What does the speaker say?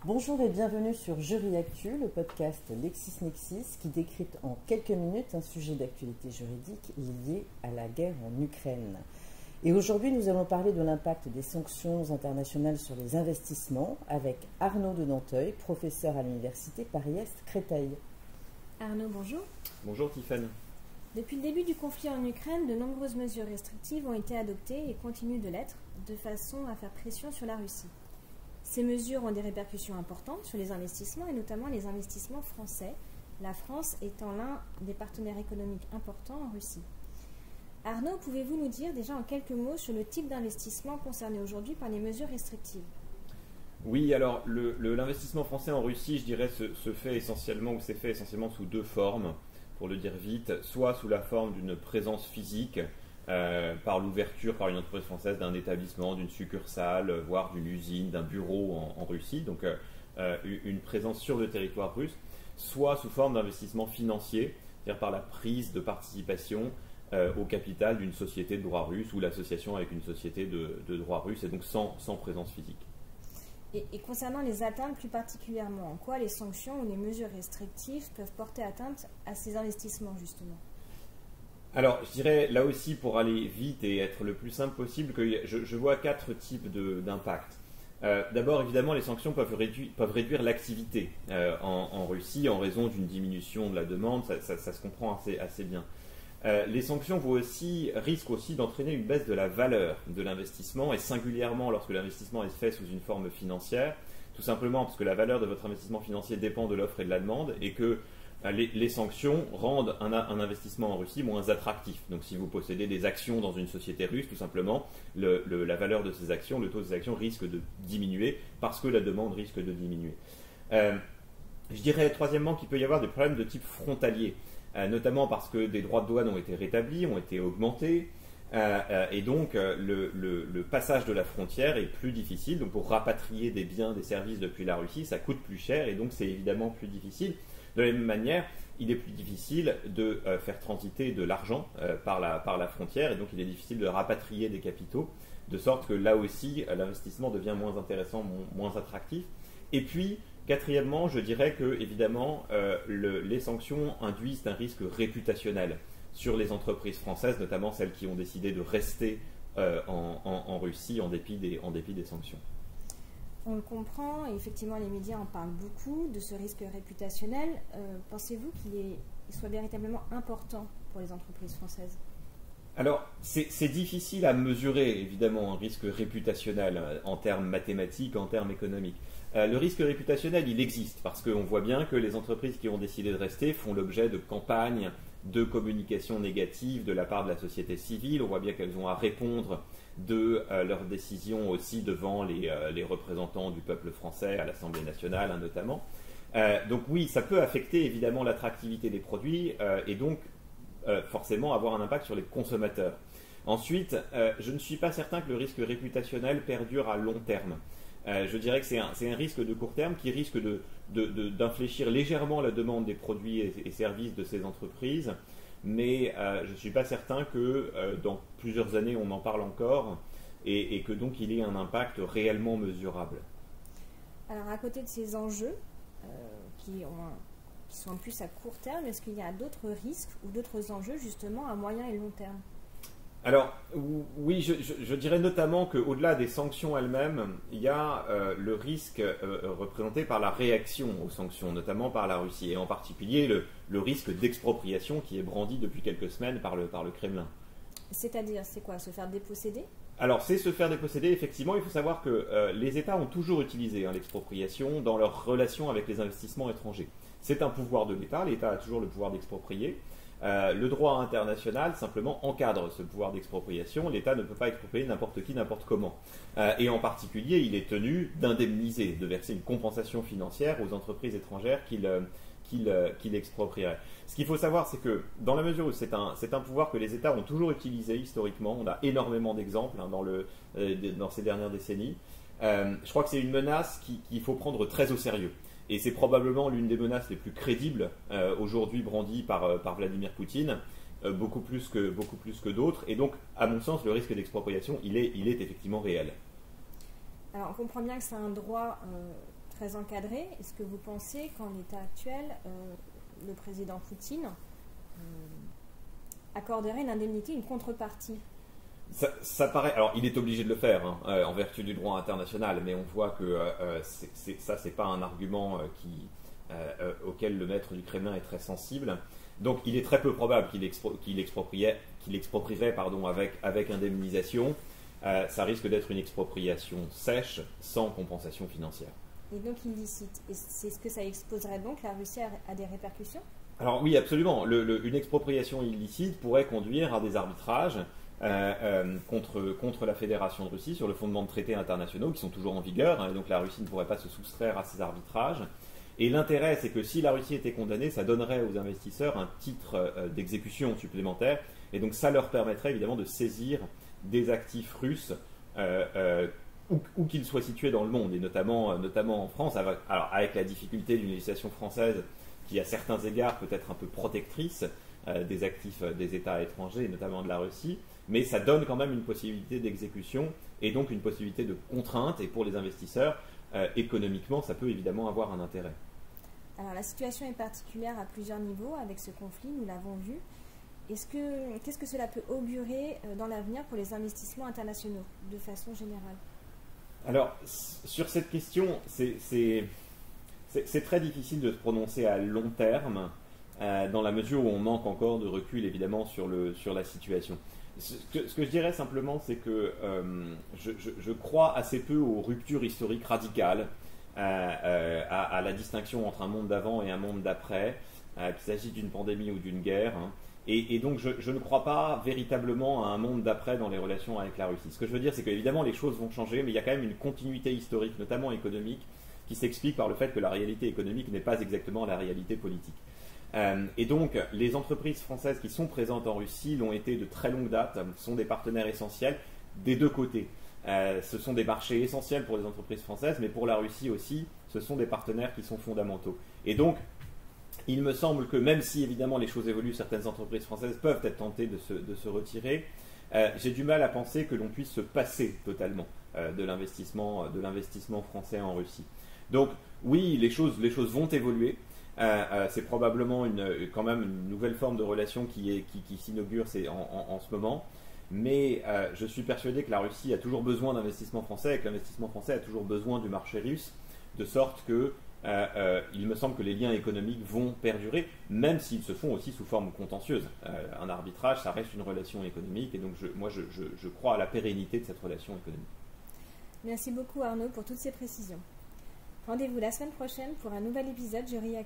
Bonjour et bienvenue sur Jury Actu, le podcast LexisNexis qui décrypte en quelques minutes un sujet d'actualité juridique lié à la guerre en Ukraine. Et aujourd'hui, nous allons parler de l'impact des sanctions internationales sur les investissements avec Arnaud de Nanteuil, professeur à l'université Paris-Est Créteil. Arnaud, bonjour. Bonjour Tiffany. Depuis le début du conflit en Ukraine, de nombreuses mesures restrictives ont été adoptées et continuent de l'être, de façon à faire pression sur la Russie. Ces mesures ont des répercussions importantes sur les investissements et notamment les investissements français, la France étant l'un des partenaires économiques importants en Russie. Arnaud, pouvez-vous nous dire déjà en quelques mots sur le type d'investissement concerné aujourd'hui par les mesures restrictives ? Oui, alors l'investissement français en Russie, je dirais, se fait essentiellement ou s'est fait essentiellement sous deux formes, pour le dire vite, soit sous la forme d'une présence physique, par l'ouverture par une entreprise française d'un établissement, d'une succursale, voire d'une usine, d'un bureau en Russie, donc une présence sur le territoire russe, soit sous forme d'investissement financier, c'est-à-dire par la prise de participation au capital d'une société de droit russe ou l'association avec une société de droit russe, et donc sans présence physique. Et concernant les atteintes plus particulièrement, en quoi les sanctions ou les mesures restrictives peuvent porter atteinte à ces investissements justement ? Alors, je dirais, là aussi, pour aller vite et être le plus simple possible, que je vois quatre types d'impact. D'abord, évidemment, les sanctions peuvent réduire l'activité en Russie en raison d'une diminution de la demande, ça se comprend assez bien. Les sanctions risquent aussi d'entraîner une baisse de la valeur de l'investissement, et singulièrement lorsque l'investissement est fait sous une forme financière, tout simplement parce que la valeur de votre investissement financier dépend de l'offre et de la demande, et que les sanctions rendent un investissement en Russie moins attractif. Donc si vous possédez des actions dans une société russe, tout simplement, la valeur de ces actions, le taux de ces actions risque de diminuer parce que la demande risque de diminuer. Je dirais troisièmement qu'il peut y avoir des problèmes de type frontalier, notamment parce que des droits de douane ont été rétablis, ont été augmentés, et donc le passage de la frontière est plus difficile. Donc pour rapatrier des biens, des services depuis la Russie, ça coûte plus cher, et donc c'est évidemment plus difficile. De la même manière, il est plus difficile de faire transiter de l'argent par la frontière, et donc il est difficile de rapatrier des capitaux, de sorte que là aussi, l'investissement devient moins intéressant, moins attractif. Et puis, quatrièmement, je dirais que, évidemment, les sanctions induisent un risque réputationnel sur les entreprises françaises, notamment celles qui ont décidé de rester en Russie en dépit des sanctions. On le comprend, et effectivement les médias en parlent beaucoup, de ce risque réputationnel. Pensez-vous qu'il soit véritablement important pour les entreprises françaises ? Alors, c'est difficile à mesurer, évidemment, un risque réputationnel en termes mathématiques, en termes économiques. Le risque réputationnel, il existe, parce qu'on voit bien que les entreprises qui ont décidé de rester font l'objet de campagnes de communication négative de la part de la société civile. On voit bien qu'elles ont à répondre de leurs décisions aussi devant les représentants du peuple français à l'Assemblée nationale, notamment. Donc oui, ça peut affecter évidemment l'attractivité des produits et donc forcément avoir un impact sur les consommateurs. Ensuite, je ne suis pas certain que le risque réputationnel perdure à long terme. Je dirais que c'est un risque de court terme qui risque d'infléchir légèrement la demande des produits et services de ces entreprises, mais je ne suis pas certain que dans plusieurs années on en parle encore et que donc il ait un impact réellement mesurable. Alors à côté de ces enjeux qui sont plus à court terme, est-ce qu'il y a d'autres risques ou d'autres enjeux justement à moyen et long terme ? Alors oui, je dirais notamment qu'au-delà des sanctions elles-mêmes, il y a le risque représenté par la réaction aux sanctions, notamment par la Russie, et en particulier le risque d'expropriation qui est brandi depuis quelques semaines par le Kremlin. C'est-à-dire, c'est quoi, se faire déposséder ? Alors c'est se faire déposséder, effectivement. Il faut savoir que les États ont toujours utilisé l'expropriation dans leurs relations avec les investissements étrangers. C'est un pouvoir de l'État, l'État a toujours le pouvoir d'exproprier. Le droit international simplement encadre ce pouvoir d'expropriation. L'État ne peut pas exproprier n'importe qui, n'importe comment. Et en particulier, il est tenu d'indemniser, de verser une compensation financière aux entreprises étrangères qu'il exproprierait. Ce qu'il faut savoir, c'est que dans la mesure où c'est un pouvoir que les États ont toujours utilisé historiquement, on a énormément d'exemples dans ces dernières décennies, je crois que c'est une menace qu'il faut prendre très au sérieux. Et c'est probablement l'une des menaces les plus crédibles aujourd'hui brandies par Vladimir Poutine, beaucoup plus que d'autres. Et donc, à mon sens, le risque d'expropriation, il est effectivement réel. Alors, on comprend bien que c'est un droit très encadré. Est-ce que vous pensez qu'en l'état actuel, le président Poutine accorderait une indemnité, une contrepartie? Ça paraît. Alors, il est obligé de le faire en vertu du droit international, mais on voit que c'est pas un argument auquel le maître du Kremlin est très sensible. Donc, il est très peu probable qu'il exproprierait avec indemnisation. Ça risque d'être une expropriation sèche, sans compensation financière. Et donc illicite. Est-ce que ça exposerait donc la Russie à des répercussions? Alors oui, absolument. Une expropriation illicite pourrait conduire à des arbitrages contre la Fédération de Russie sur le fondement de traités internationaux qui sont toujours en vigueur, et donc la Russie ne pourrait pas se soustraire à ces arbitrages. Et l'intérêt, c'est que si la Russie était condamnée, ça donnerait aux investisseurs un titre d'exécution supplémentaire, et donc ça leur permettrait évidemment de saisir des actifs russes où qu'ils soient situés dans le monde, et notamment en France, avec la difficulté d'une législation française qui, à certains égards, peut être un peu protectrice des actifs des États étrangers, et notamment de la Russie, mais ça donne quand même une possibilité d'exécution, et donc une possibilité de contrainte, et pour les investisseurs, économiquement, ça peut évidemment avoir un intérêt. Alors la situation est particulière à plusieurs niveaux avec ce conflit, nous l'avons vu. Qu'est-ce que cela peut augurer dans l'avenir pour les investissements internationaux, de façon générale? Alors, sur cette question, c'est très difficile de se prononcer à long terme, dans la mesure où on manque encore de recul, évidemment, sur la situation. Ce que je dirais simplement, c'est que je crois assez peu aux ruptures historiques radicales, à la distinction entre un monde d'avant et un monde d'après, qu'il s'agisse d'une pandémie ou d'une guerre. Et donc, je ne crois pas véritablement à un monde d'après dans les relations avec la Russie. Ce que je veux dire, c'est qu'évidemment, les choses vont changer, mais il y a quand même une continuité historique, notamment économique, qui s'explique par le fait que la réalité économique n'est pas exactement la réalité politique. Et donc, les entreprises françaises qui sont présentes en Russie l'ont été de très longue date, sont des partenaires essentiels des deux côtés. Ce sont des marchés essentiels pour les entreprises françaises, mais pour la Russie aussi, ce sont des partenaires qui sont fondamentaux. Et donc, il me semble que même si évidemment les choses évoluent, certaines entreprises françaises peuvent être tentées de se retirer, j'ai du mal à penser que l'on puisse se passer totalement de l'investissement français en Russie. Donc oui, les choses vont évoluer. C'est probablement quand même une nouvelle forme de relation qui s'inaugure en ce moment. Mais je suis persuadé que la Russie a toujours besoin d'investissement français et que l'investissement français a toujours besoin du marché russe, de sorte que il me semble que les liens économiques vont perdurer, même s'ils se font aussi sous forme contentieuse. Un arbitrage, ça reste une relation économique, et donc je crois à la pérennité de cette relation économique. Merci beaucoup Arnaud pour toutes ces précisions. Rendez-vous la semaine prochaine pour un nouvel épisode Jury Actu.